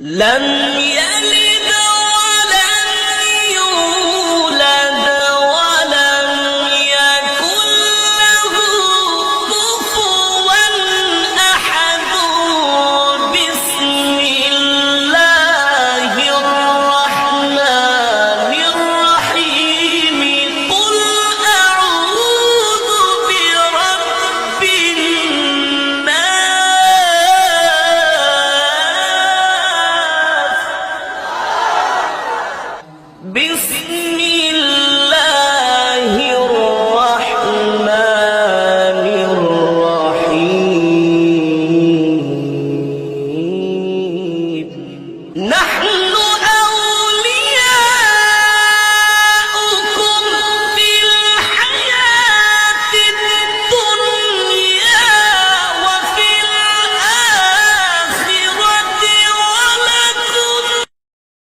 لم يلد ولم يولد ولم يكن له كفوا أحد. بسم الله الرحمن الرحيم. قل أعوذ برب الناس. بسم الله الرحمن الرحيم. نحن